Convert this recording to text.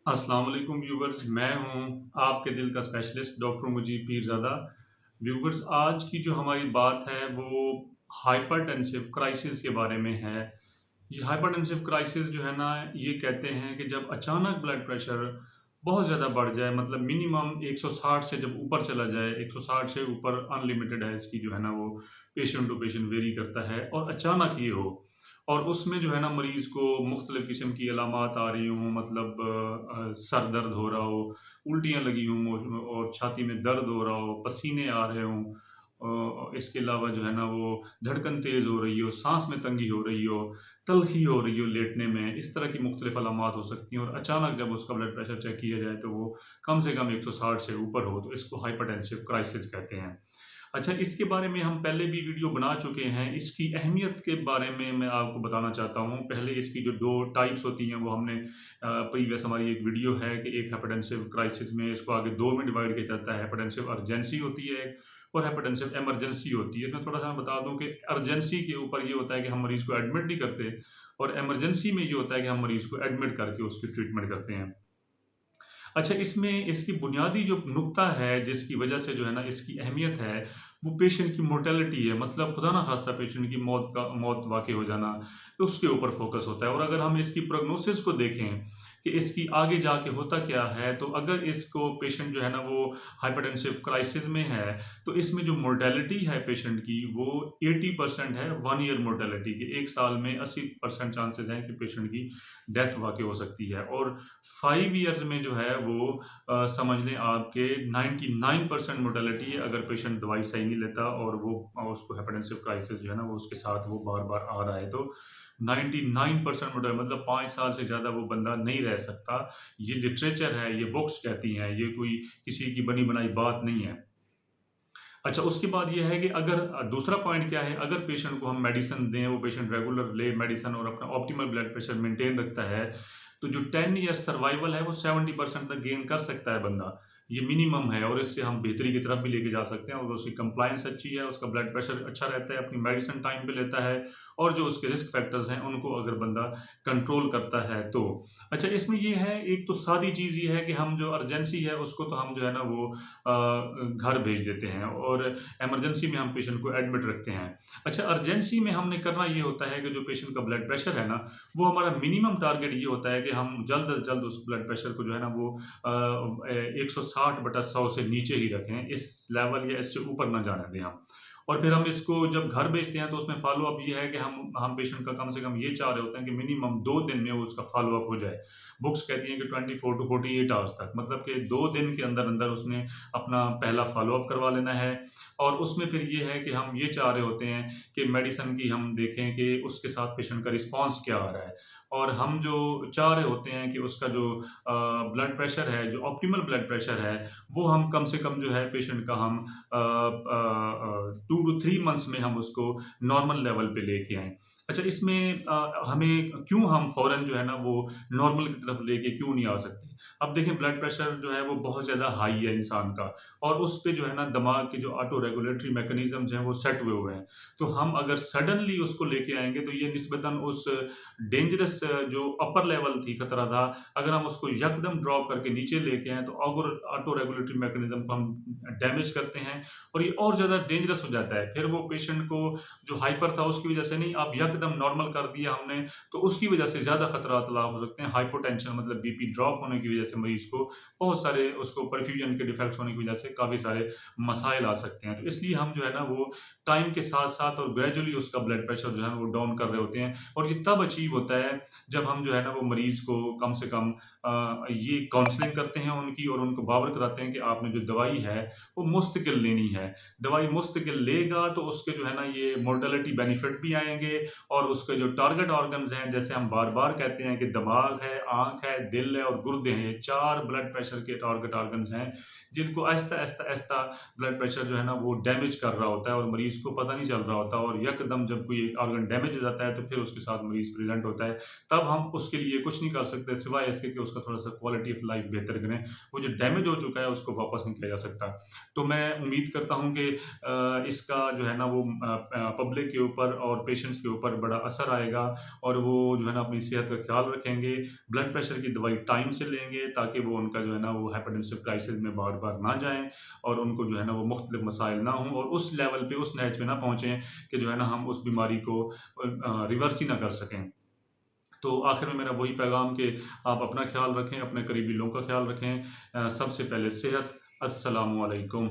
अस्सलाम वालेकुम व्यूवर्स, मैं हूं आपके दिल का specialist doctor Mujeeb Peerzada. Viewers, आज की जो हमारी बात है वो हाइपरटेंसिव क्राइसिस के बारे में है। ये हाइपरटेंसिव क्राइसिस जो है ना, ये कहते हैं कि जब अचानक ब्लड प्रेशर बहुत ज़्यादा बढ़ जाए, मतलब मिनिमम 160 से जब ऊपर चला जाए, 160 से ऊपर अनलिमिटेड है इसकी जो है ना वो पेशेंट टू पेशेंट वेरी करता है और अचानक ये हो और उसमें जो है ना मरीज़ को मुख्तलिफ़ किस्म की अलामात आ रही हों, मतलब सर दर्द हो रहा हो, उल्टियाँ लगी हों और छाती में दर्द हो रहा हो, पसीने आ रहे हों। इसके अलावा जो है ना वो धड़कन तेज़ हो रही हो, साँस में तंगी हो रही हो, तल्ख़ी हो रही हो लेटने में, इस तरह की मुख्तलिफ़ अलामात हो सकती हैं और अचानक जब उसका ब्लड प्रेशर चेक किया जाए तो वो कम से कम 160 से ऊपर हो, तो इसको हाइपरटेंसिव क्राइसिस कहते हैं। अच्छा, इसके बारे में हम पहले भी वीडियो बना चुके हैं, इसकी अहमियत के बारे में मैं आपको बताना चाहता हूँ। पहले इसकी जो 2 टाइप्स होती हैं वो हमने प्रीवियस हमारी एक वीडियो है कि एक हाइपरटेंसिव क्राइसिस में इसको आगे 2 में डिवाइड किया जाता है। हाइपरटेंसिव अर्जेंसी होती है और हाइपरटेंसिव इमरजेंसी होती है। इसमें थोड़ा-सा मैं बता दूँ कि अर्जेंसी के ऊपर ये होता है कि हम मरीज़ को एडमिट नहीं करते और इमरजेंसी में ये होता है कि हम मरीज़ को एडमिट करके उसकी ट्रीटमेंट करते हैं। अच्छा, इसमें इसकी बुनियादी जो नुक्ता है, जिसकी वजह से जो है ना इसकी अहमियत है, वो पेशेंट की मोर्टेलिटी है। मतलब खुदा ना ख़ास्ता पेशेंट की मौत वाक़ई हो जाना, तो उसके ऊपर फ़ोकस होता है। और अगर हम इसकी प्रोग्नोसिस को देखें कि इसकी आगे जाके होता क्या है, तो अगर इसको पेशेंट जो है ना वो हाइपरटेंसिव क्राइसिस में है, तो इसमें जो मोर्टेलिटी है पेशेंट की वो 80% है 1 ईयर मोर्टेलिटी की। 1 साल में 80% चांसेज़ हैं कि पेशेंट की डेथ वाक़ई हो सकती है और 5 इयर्स में जो है वो समझ लें आपके 99% मोर्टेलिटी है अगर पेशेंट दवाई सही नहीं लेता और वो उसको हाइपरटेंसिव क्राइसिस जो है ना वो उसके साथ वो बार-बार आ रहा है, तो 99% मोर्टेल मतलब 5 साल से ज़्यादा वो बंदा नहीं रह सकता। ये लिटरेचर है, ये बुक्स कहती हैं, ये कोई किसी की बनी-बनाई बात नहीं है। अच्छा, उसके बाद ये है कि अगर दूसरा पॉइंट क्या है, अगर पेशेंट को हम मेडिसिन दें, वो पेशेंट रेगुलर ले मेडिसिन और अपना ऑप्टिमल ब्लड प्रेशर मेंटेन रखता है, तो जो 10 ईयर्स सर्वाइवल है, वो 70% तक गेन कर सकता है बंदा। ये मिनिमम है और इससे हम बेहतरी की तरफ भी लेके जा सकते हैं और उसकी कंप्लायंस अच्छी है, उसका ब्लड प्रेशर अच्छा रहता है, अपनी मेडिसिन टाइम पे लेता है और जो उसके रिस्क फैक्टर्स हैं, उनको अगर बंदा कंट्रोल करता है तो। अच्छा, इसमें ये है, एक तो सादी चीज़ ये है कि हम जो अर्जेंसी है, उसको तो हम जो है ना वो घर भेज देते हैं और इमरजेंसी में हम पेशेंट को एडमिट रखते हैं। अच्छा, अर्जेंसी में हमने करना ये होता है कि जो पेशेंट का ब्लड प्रेशर है ना, वो हमारा मिनिमम टारगेट ये होता है कि हम जल्द से जल्द उस ब्लड प्रेशर को जो है ना वो 160/100 से नीचे ही रखें, इस लेवल या इससे ऊपर ना जाने दें हम। और फिर हम इसको जब घर भेजते हैं तो उसमें फ़ॉलो-अप ये है कि हम पेशेंट का कम से कम ये चाह रहे होते हैं कि मिनिमम 2 दिन में वो उसका फ़ॉलो-अप हो जाए। बुक्स कहती हैं कि 24 टू 48 आवर्स तक, मतलब कि 2 दिन के अंदर-अंदर उसने अपना पहला फ़ॉलो-अप करवा लेना है और उसमें फिर ये है कि हम ये चाह रहे होते हैं कि मेडिसिन की हम देखें कि उसके साथ पेशेंट का रिस्पॉन्स क्या आ रहा है और हम जो चाह रहे होते हैं कि उसका जो ब्लड प्रेशर है, जो ऑप्टिमल ब्लड प्रेशर है, वो हम कम से कम जो है पेशेंट का हम 2 टू 3 मंथ्स में हम उसको नॉर्मल लेवल पे लेके आएँ। अच्छा, इसमें हमें क्यों हम फ़ौरन जो है ना वो नॉर्मल की तरफ लेके क्यों नहीं आ सकते? अब देखें, ब्लड प्रेशर जो है वो बहुत ज़्यादा हाई है इंसान का और उस पे जो है ना दिमाग के जो ऑटो रेगुलेटरी मैकेनिज़्म्स हैं वो सेट हुए हुए हैं। तो हम अगर सडनली उसको लेके आएँगे तो ये निस्बतन उस डेंजरस जो अपर लेवल थी खतरा था, अगर हम उसको यकदम ड्रॉप करके नीचे लेके आएँ तो ऑगर ऑटो रेगुलेटरी मैकेनिज़्म को हम डैमेज करते हैं और ये और ज़्यादा डेंजरस हो जाता है। फिर वो पेशेंट को जो हाइपर था उसकी वज़ह से नहीं, अब यकदम नॉर्मल कर दिया हमने, तो उसकी वज़ह से ज़्यादा खतरात लाक हो सकते हैं। हाइपोटेंशन मतलब बीपी ड्रॉप होने की वज़ह से मरीज़ को बहुत सारे उसको परफ्यूजन के डिफेक्ट्स होने की वज़ह से काफ़ी सारे मसाइल आ सकते हैं। तो इसलिए हम जो है ना वो टाइम के साथ-साथ और ग्रेजुअली उसका ब्लड प्रेशर जो है वो डाउन कर रहे होते हैं और ये तब अचीव होता है जब हम जो है ना वो मरीज़ को कम से कम ये काउंसलिंग करते हैं उनकी और उनको बावर कराते हैं कि आपने जो दवाई है वो मुस्तकिल लेनी है। दवाई मुस्तकिल लेगा तो उसके जो है ना ये मोर्टेलिटी बेनिफिट भी आएँगे और उसके जो टारगेट ऑर्गन्स हैं, जैसे हम बार-बार कहते हैं कि दिमाग है, आँख है, दिल है और गुर्दे हैं, ये 4 ब्लड प्रेशर के टारगेट ऑर्गन्स हैं, जिनको आहिस्ता-आहिस्ता ब्लड प्रेशर जो है ना वो डैमेज कर रहा होता है और मरीज़ मरीज़ को पता नहीं चल रहा होता और यकदम जब कोई ऑर्गन डैमेज हो जाता है तो फिर उसके साथ मरीज़ प्रेज़ेंट होता है। तब हम उसके लिए कुछ नहीं कर सकते सिवाय इसके कि उसका थोड़ा-सा क्वालिटी ऑफ लाइफ़ बेहतर करें। वो जो डैमेज हो चुका है उसको वापस नहीं किया जा सकता। तो मैं उम्मीद करता हूँ कि इसका जो है ना वो पब्लिक के ऊपर और पेशेंट्स के ऊपर बड़ा असर आएगा और वो जो है ना अपनी सेहत का ख़्याल रखेंगे, ब्लड प्रेशर की दवाई टाइम से लेंगे ताकि वो उनका जो है ना वो हाइपरटेंसिव क्राइसिस में बार-बार ना जाएँ और उनको जो है ना वो मुख्तलिफ मसाइल ना हों और उस लेवल पे, उस नहज पे ना पहुँचे कि जो है ना हम उस बीमारी को रिवर्स ही ना कर सकें। तो आखिर में मेरा वही पैगाम कि आप अपना ख़्याल रखें, अपने करीबी लोगों का ख़्याल रखें। सबसे पहले सेहत। अस्सलामु अलैकुम।